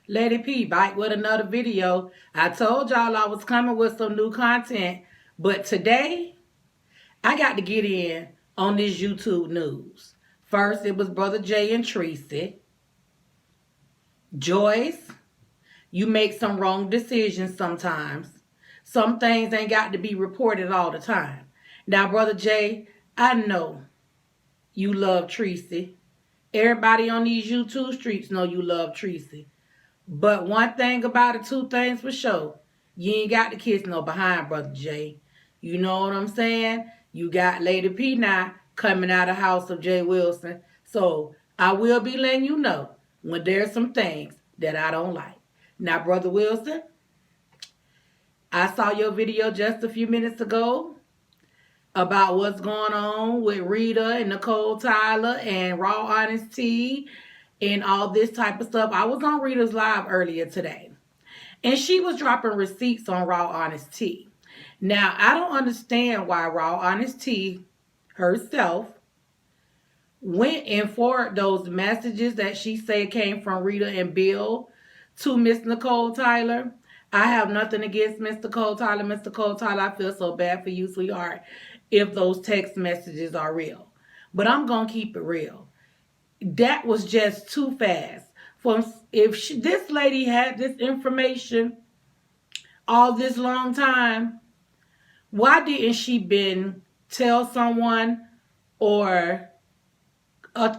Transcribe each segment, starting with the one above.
Lady P back with another video. I told y'all I was coming with some new content, but today I got to get in on this YouTube news. First, it was Brother Jay and Tracy. Joyce, you make some wrong decisions sometimes. Some things ain't got to be reported all the time. Now, Brother Jay, I know you love Tracy. Everybody on these YouTube streets know you love Tracy. But one thing about it, two things for sure. You ain't got to kiss no behind, Brother Jay. You know what I'm saying? You got Lady P now coming out of the house of Jay Wilson. So I will be letting you know when there's some things that I don't like. Now, Brother Wilson, I saw your video just a few minutes ago about what's going on with Rita and Nicole Tyler and Raw Honest Tea and all this type of stuff. I was on Rita's Live earlier today, and she was dropping receipts on Raw Honest Tea. Now, I don't understand why Raw Honest Tea herself went and forwarded those messages that she said came from Rita and Bill to Miss Nicole Tyler. I have nothing against Miss Nicole Tyler. Miss Nicole Tyler, I feel so bad for you, sweetheart, if those text messages are real. But I'm going to keep it real. That was just too fast. This lady had this information all this long time, why didn't she been tell someone or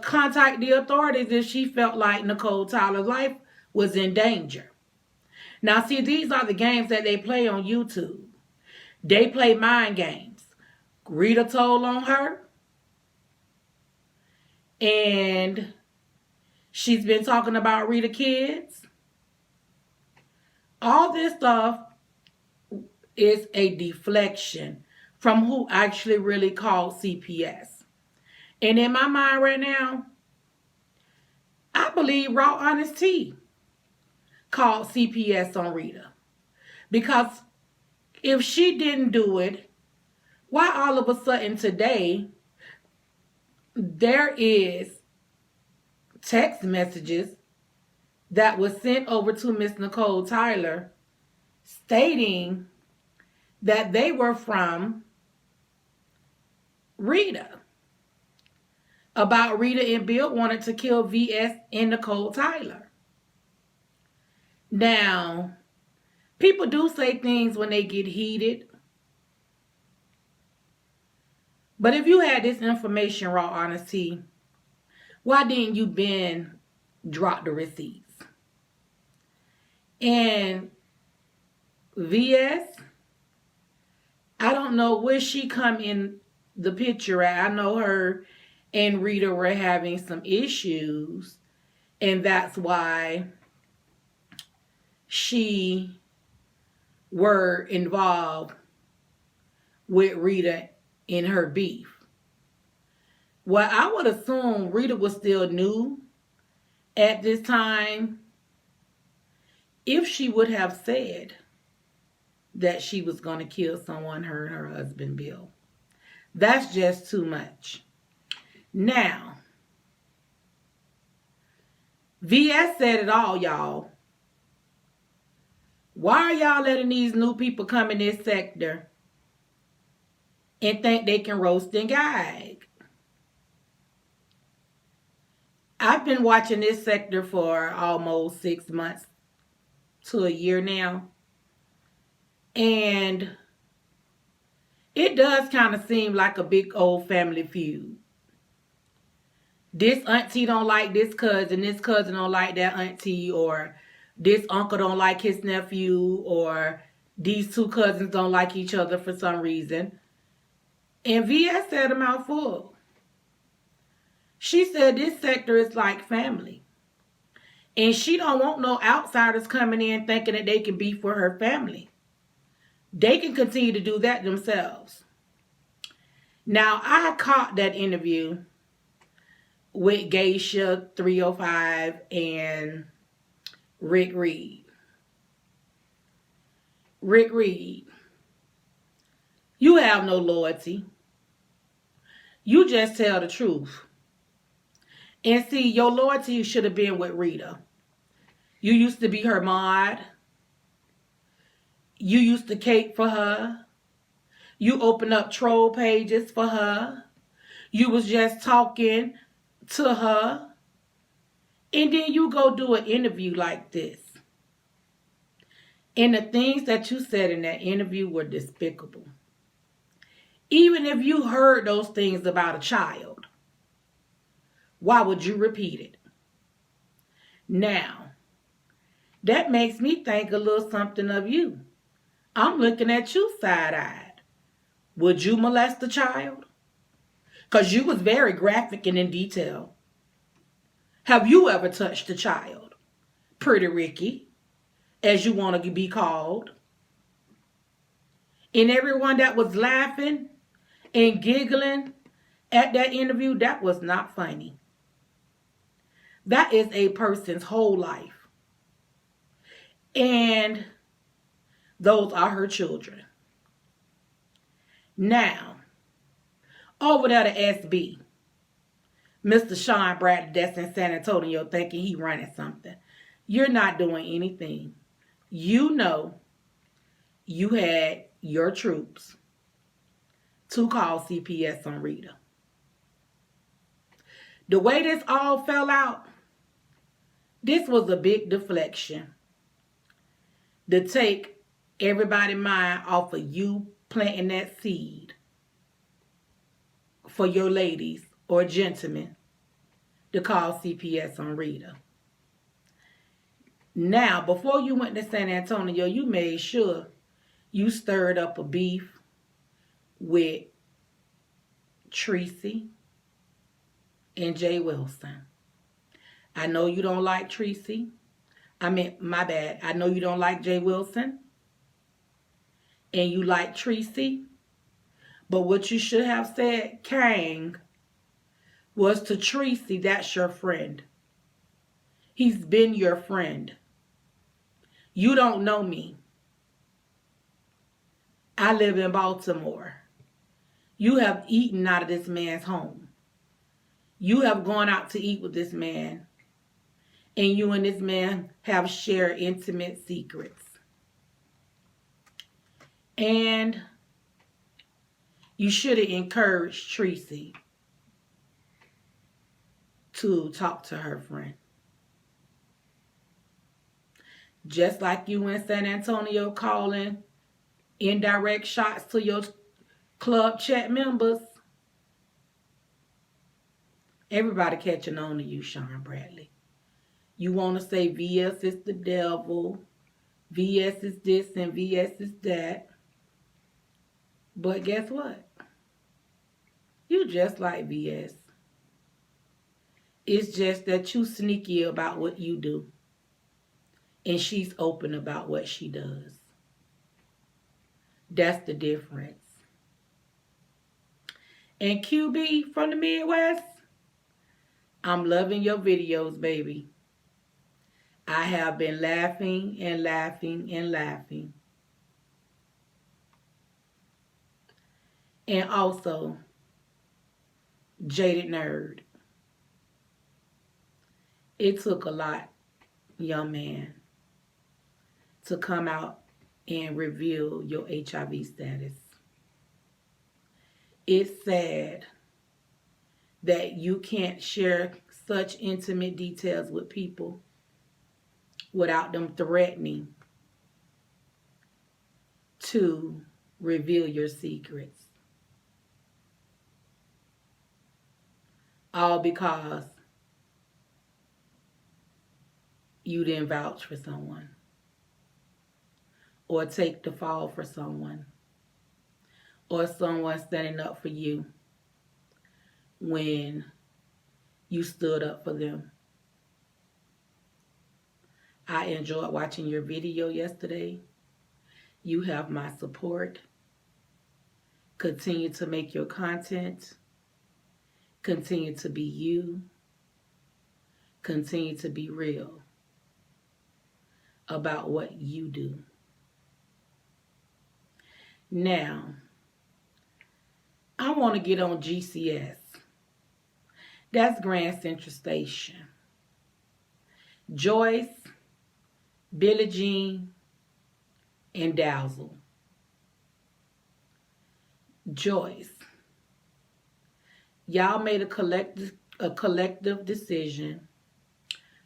contact the authorities if she felt like Nicole Tyler's life was in danger? Now, see, these are the games that they play on YouTube. They play mind games. Rita told on her, and she's been talking about Rita kids. All this stuff is a deflection from who actually really called CPS. And in my mind right now, I believe Raw Honest Tea called CPS on Rita. Because if she didn't do it, why all of a sudden today there is text messages that was sent over to Miss Nicole Tyler stating that they were from Rita. About Rita and Bill wanted to kill VS and Nicole Tyler. Now, people do say things when they get heated. But if you had this information, Raw Honesty, why didn't you been drop the receipts? And VS, I don't know where she come in the picture at. I know her and Rita were having some issues, and that's why she were involved with Rita in her beef. Well, I would assume Rita was still new at this time if she would have said that she was going to kill someone, her and her husband, Bill. That's just too much. Now, VS said it all, y'all. Why are y'all letting these new people come in this sector and think they can roast and gag? I've been watching this sector for almost 6 months to a year now. And it does kind of seem like a big old family feud. This auntie don't like this cousin don't like that auntie, or this uncle don't like his nephew, or these two cousins don't like each other for some reason. And VS said a mouthful. She said this sector is like family. And she don't want no outsiders coming in thinking that they can be for her family. They can continue to do that themselves. Now, I caught that interview with Geisha 305 and Rick Reed. Rick Reed, you have no loyalty. You just tell the truth. And see, your loyalty should have been with Rita. You used to be her mod. You used to cape for her. You opened up troll pages for her. You was just talking to her. And then you go do an interview like this. And the things that you said in that interview were despicable. Even if you heard those things about a child, why would you repeat it? Now, that makes me think a little something of you. I'm looking at you side-eyed. Would you molest a child? Because you was very graphic and in detail. Have you ever touched a child? Pretty Ricky, as you want to be called. And everyone that was laughing and giggling at that interview, that was not funny. That is a person's whole life. And those are her children. Now, over there to SB, Mr. Sean Bradley that's in San Antonio thinking he running something. You're not doing anything. You know you had your troops to call CPS on Rita. The way this all fell out, this was a big deflection to take everybody's mind off of you planting that seed for your ladies or gentlemen to call CPS on Rita. Now, before you went to San Antonio, you made sure you stirred up a beef with Tracy and Jay Wilson. I know you don't like Tracy. My bad. I know you don't like Jay Wilson. And you like Tracy. But what you should have said, Kang, was to Tracy, that's your friend. He's been your friend. You don't know me. I live in Baltimore. You have eaten out of this man's home. You have gone out to eat with this man. And you and this man have shared intimate secrets. And you should have encouraged Tracy to talk to her friend. Just like you in San Antonio calling indirect shots to your club chat members. Everybody catching on to you, Sean Bradley. You want to say VS is the devil, VS is this and VS is that. But guess what? You just like VS. It's just that you sneaky about what you do. And she's open about what she does. That's the difference. And QB from the Midwest, I'm loving your videos, baby. I have been laughing and laughing and laughing. And also, Jaded Nerd. It took a lot, young man, to come out and reveal your HIV status. It's sad that you can't share such intimate details with people without them threatening to reveal your secrets. All because you didn't vouch for someone or take the fall for someone or someone standing up for you when you stood up for them. I enjoyed watching your video yesterday. You have my support. Continue to make your content. Continue to be you. Continue to be real about what you do. Now, I want to get on GCS. That's Grand Central Station. Joyce Billie Jean, and Dazzle. Joyce, y'all made a collective decision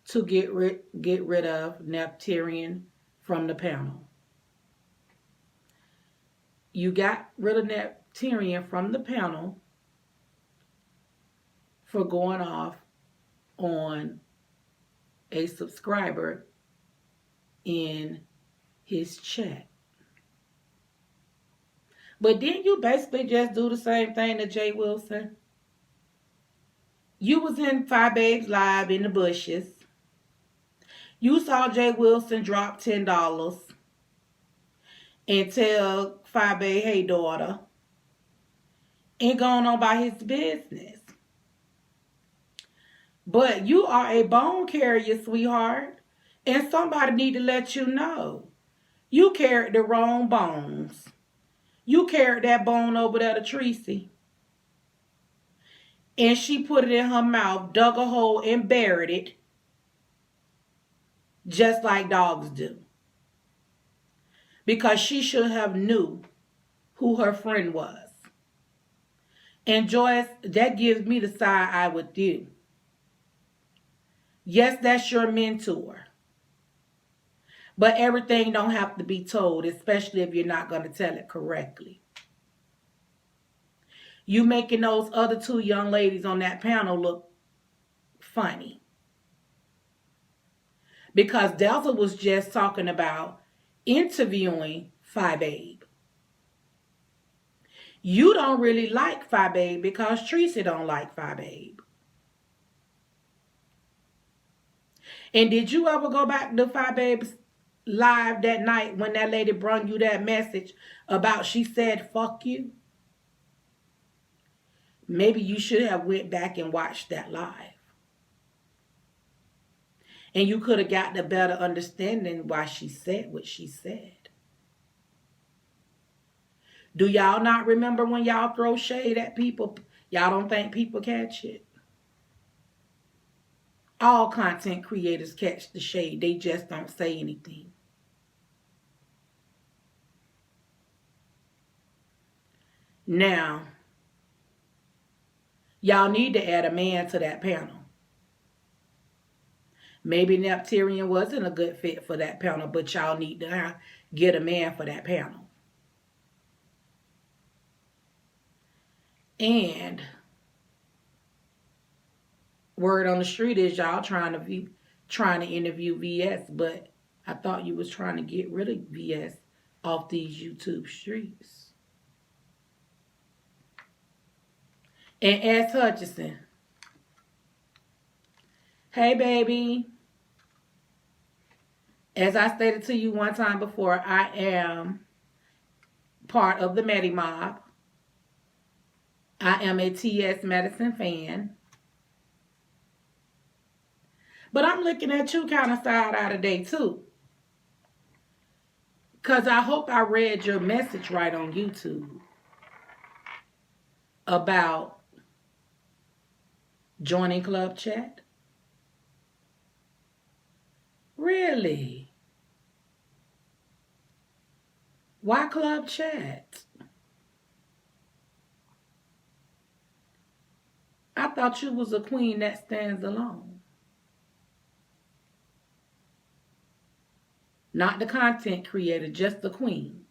to get rid of Neptunian from the panel. You got rid of Neptunian from the panel for going off on a subscriber in his chat. But didn't you basically just do the same thing to Jay Wilson? You was in Five Babes Live in the bushes. You saw Jay Wilson drop $10 and tell Five Babe, hey daughter, and going on about his business. But you are a bone carrier, sweetheart, and somebody need to let you know. You carried the wrong bones. You carried that bone over there to Tracy. And she put it in her mouth, dug a hole, and buried it. Just like dogs do. Because she should have knew who her friend was. And Joyce, that gives me the side eye with you. Yes, that's your mentor. But everything don't have to be told, especially if you're not going to tell it correctly. You making those other two young ladies on that panel look funny. Because Delta was just talking about interviewing Five Babe. You don't really like Five Babe because Tracy don't like Five Babe. And did you ever go back to Five Babe's live that night when that lady brought you that message about she said fuck you? Maybe you should have went back and watched that live. And you could have gotten a better understanding why she said what she said. Do y'all not remember when y'all throw shade at people? Y'all don't think people catch it? All content creators catch the shade. They just don't say anything. Now, y'all need to add a man to that panel. Maybe Neptunian wasn't a good fit for that panel, but y'all need to get a man for that panel. And word on the street is y'all trying to interview VS, but I thought you was trying to get rid of VS off these YouTube streets. And S. Hutchinson. Hey, baby. As I stated to you one time before, I am part of the Medi Mob. I am a T.S. Madison fan. But I'm looking at you kind of side-eye today, too. Because I hope I read your message right on YouTube about joining Club Chat. Really? Why Club Chat? I thought you was a queen that stands alone. Not the content creator, just the queen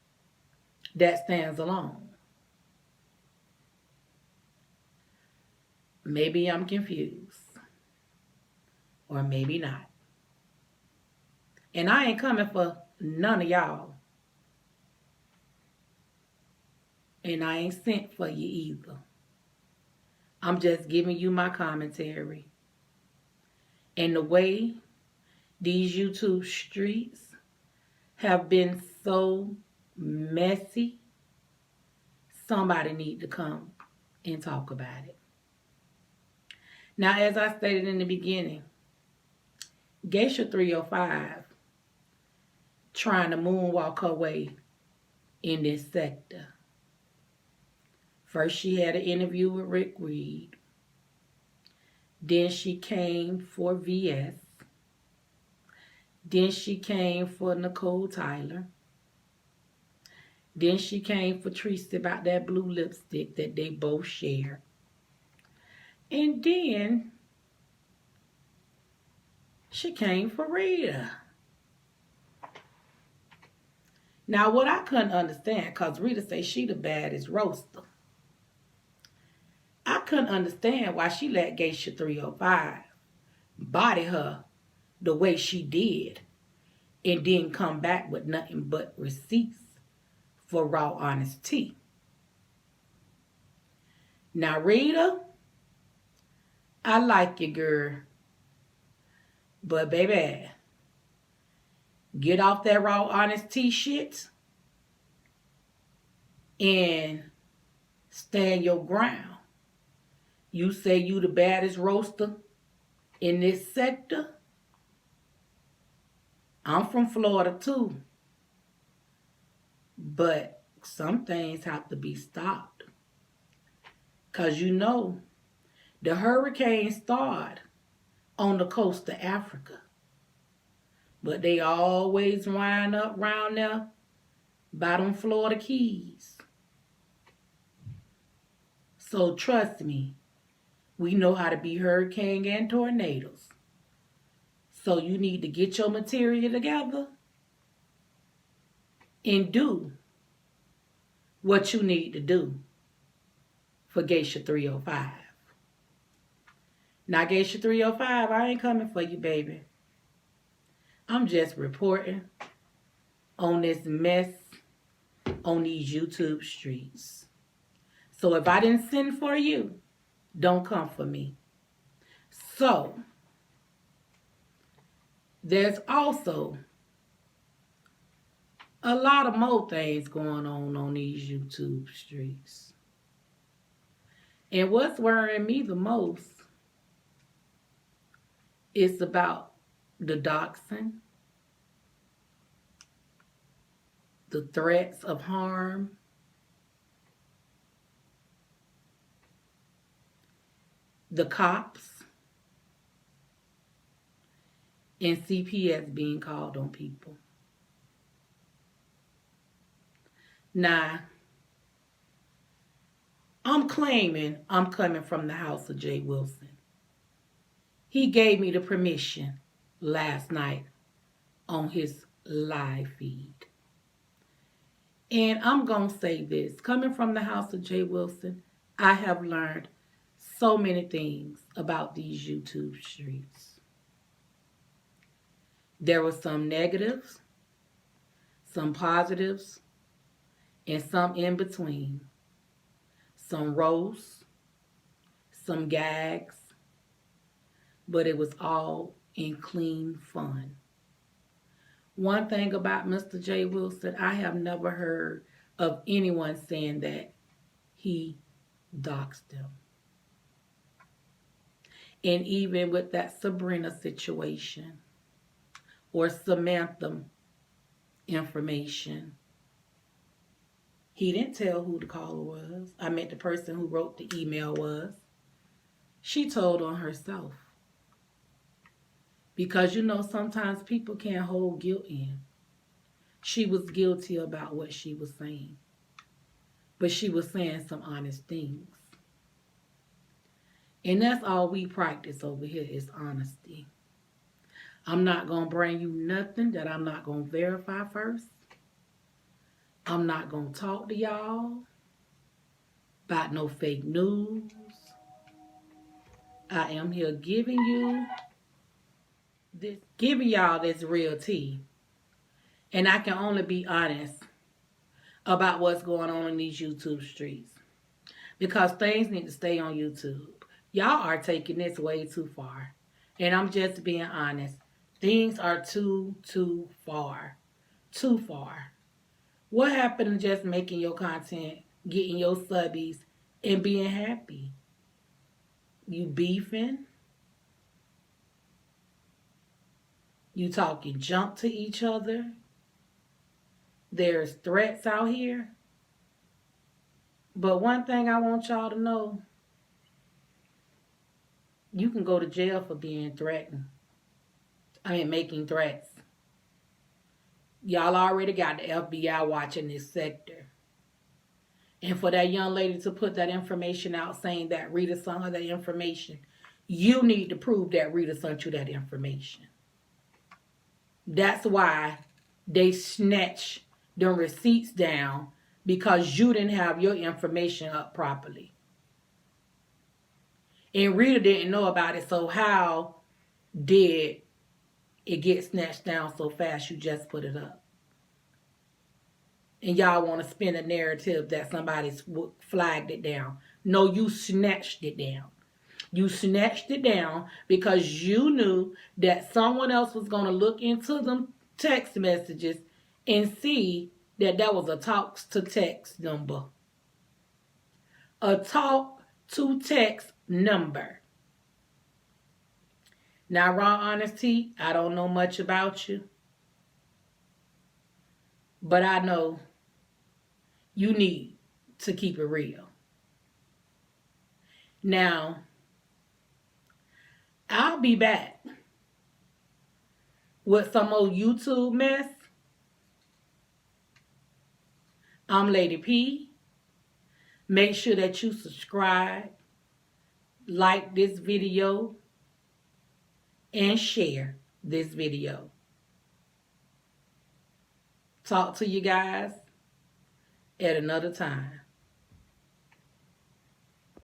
that stands alone. Maybe I'm confused. Or maybe not. And I ain't coming for none of y'all. And I ain't sent for you either. I'm just giving you my commentary. And the way these YouTube streets have been so messy, somebody need to come and talk about it. Now, as I stated in the beginning, Geisha 305 trying to moonwalk her way in this sector. First, she had an interview with Rick Reed. Then she came for VS. Then she came for Nicole Tyler. Then she came for Tracy about that blue lipstick that they both shared. And then she came for Rita. Now, what I couldn't understand, because Rita say she the baddest roaster. I couldn't understand why she let Geisha 305 body her the way she did and didn't come back with nothing but receipts for raw honest tea. Now, Rita, I like you, girl. But, baby, get off that raw honest tea shit and stand your ground. You say you the baddest roaster in this sector. I'm from Florida too. But some things have to be stopped. Because you know, the hurricanes start on the coast of Africa. But they always wind up round there by them Florida Keys. So trust me, we know how to be hurricane and tornadoes. So you need to get your material together and do what you need to do for Geisha 305. Now, Geisha 305, I ain't coming for you, baby. I'm just reporting on this mess on these YouTube streets. So if I didn't send for you, don't come for me. So, there's also a lot of more things going on these YouTube streets. And what's worrying me the most is about the doxing, the threats of harm, the cops, and CPS being called on people. Now, I'm claiming I'm coming from the house of Jay Wilson. He gave me the permission last night on his live feed. And I'm going to say this. Coming from the house of Jay Wilson, I have learned so many things about these YouTube streets. There were some negatives, some positives, and some in between. Some roasts, some gags, but it was all in clean fun. One thing about Mr. J. Wilson, I have never heard of anyone saying that he doxed them. And even with that Sabrina situation or Samantha information, he didn't tell who the caller was. I meant the person who wrote the email was. She told on herself. Because, you know, sometimes people can't hold guilt in. She was guilty about what she was saying. But she was saying some honest things. And that's all we practice over here is honesty. I'm not going to bring you nothing that I'm not going to verify first. I'm not going to talk to y'all about no fake news. I am here giving y'all this real tea. And I can only be honest about what's going on in these YouTube streets. Because things need to stay on YouTube. Y'all are taking this way too far. And I'm just being honest. Things are too far. Too far. What happened to just making your content, getting your subbies, and being happy? You beefing? You talking junk to each other? There's threats out here. But one thing I want y'all to know, you can go to jail for being threatened. Making threats. Y'all already got the FBI watching this sector. And for that young lady to put that information out saying that Rita sent her that information, you need to prove that Rita sent you that information. That's why they snatch the receipts down, because you didn't have your information up properly. And Rita didn't know about it, so how did it get snatched down so fast? You just put it up. And y'all want to spin a narrative that somebody's flagged it down. No, you snatched it down. You snatched it down because you knew that someone else was going to look into them text messages and see that that was a talk to text number. A talk to text number. Now, raw honesty, I don't know much about you, but I know you need to keep it real. Now, I'll be back with some old YouTube mess. I'm Lady P. Make sure that you subscribe, like this video, and share this video. Talk to you guys at another time.